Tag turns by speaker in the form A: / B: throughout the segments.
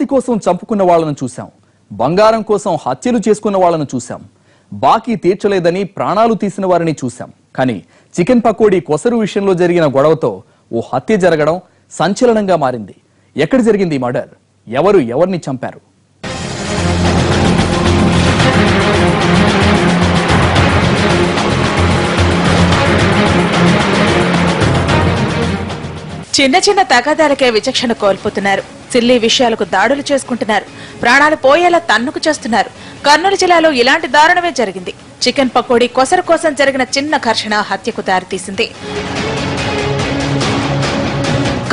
A: ఆస్తి కోసం చంపుకున్న వాళ్ళను చూశాం, బంగారం కోసం హత్యలు చేసుకున్న వాళ్ళను చూశాం, బాకీ తీర్చలేదని ప్రాణాలు తీసిన వారిని చూశాం. కానీ చికెన్ పకోడీ కొసరు విషయంలో జరిగిన గొడవతో ఓ హత్య జరగడం సంచలనంగా మారింది. ఎక్కడ జరిగింది ఈ మర్డర్? ఎవరు ఎవరిని చంపారు?
B: చిన్న చిన్న తగాదాలకే విచక్షణ కోల్పోతున్నారు. సిల్లీ విషయాలకు దాడులు చేసుకుంటున్నారు. ప్రాణాలు పోయేలా తన్నుకు చేస్తున్నారు. కర్నూలు జిల్లాలో ఇలాంటి దారుణమే జరిగింది. చికెన్ పకోడీ కొసరు కోసం జరిగిన చిన్న ఘర్షణ హత్యకు దారితీసింది.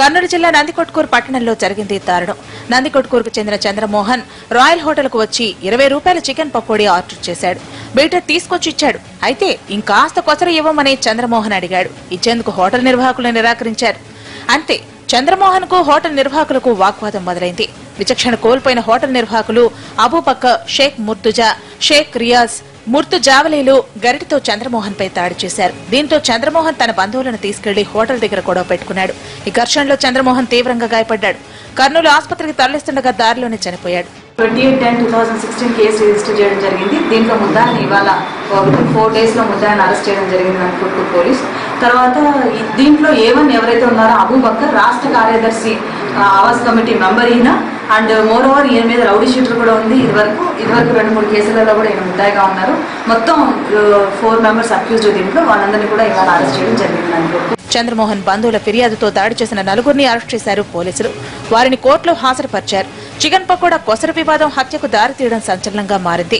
B: కర్నూలు జిల్లా నందికొట్కూరు పట్టణంలో జరిగింది దారుణం. నందికొట్కూరుకు చెందిన చంద్రమోహన్ రాయల్ హోటల్ కు వచ్చి 20 రూపాయల చికెన్ పకోడీ ఆర్డర్ చేశాడు. బీటర్ తీసుకొచ్చి ఇచ్చాడు. అయితే ఇంకాస్త కొసరు ఇవ్వమని చంద్రమోహన్ అడిగాడు. ఇచ్చేందుకు హోటల్ నిర్వాహకులు నిరాకరించారు. అంతే, చంద్రమోహన్ కు హోటల్ నిర్వాహకులకు వాగ్వాదం మొదలైంది. విచక్షణ కోల్పోయిన హోటల్ నిర్వాహకులు అబూబక్కర్, షేక్ ముర్తుజా, షేక్ రియాజ్, ముర్తుజావలీలు గరిటితో చంద్రమోహన్ పై దాడి చేశారు. దీంతో చంద్రమోహన్ తన బంధువులను తీసుకెళ్లి హోటల్ దగ్గర గొడవ పెట్టుకున్నాడు. ఈ ఘర్షణలో చంద్రమోహన్ తీవ్రంగా గాయపడ్డాడు. కర్నూలు ఆసుపత్రికి తరలిస్తుండగా దారిలోనే చనిపోయాడు.
C: 28/10/2016 కేసు రిజిస్టర్ చేయడం జరిగింది. దీంట్లో ముద్దాయిని ఇవాళ 4 days లో ముద్దాయిని అరెస్ట్ చేయడం జరిగింది నందికొట్కూరు పోలీస్. తర్వాత దీంట్లో ఏవన్ ఎవరైతే ఉన్నారో అబూబక్కర్ రాష్ట్ర కార్యదర్శి ఆవాస్ కమిటీ మెంబర్ ఈయన. అండ్ మోర్ ఓవర్ ఈయన మీద రౌడీ షీటర్ కూడా ఉంది. ఇదివరకు 2-3 కేసులలో కూడా ఈయన ముద్దాయిగా ఉన్నారు. మొత్తం 4 members అక్యూజ్డ్. దీంట్లో వాళ్ళందరినీ కూడా ఇవాళ అరెస్ట్ చేయడం జరిగింది.
B: చంద్రమోహన్ బంధువుల ఫిర్యాదుతో దాడి చేసిన 4గురిని అరెస్ట్ చేశారు పోలీసులు. వారిని కోర్టులో హాజరుపరిచారు. చికెన్ పకోడా కొసరు వివాదం హత్యకు దారితీయడం సంచలనంగా మారింది.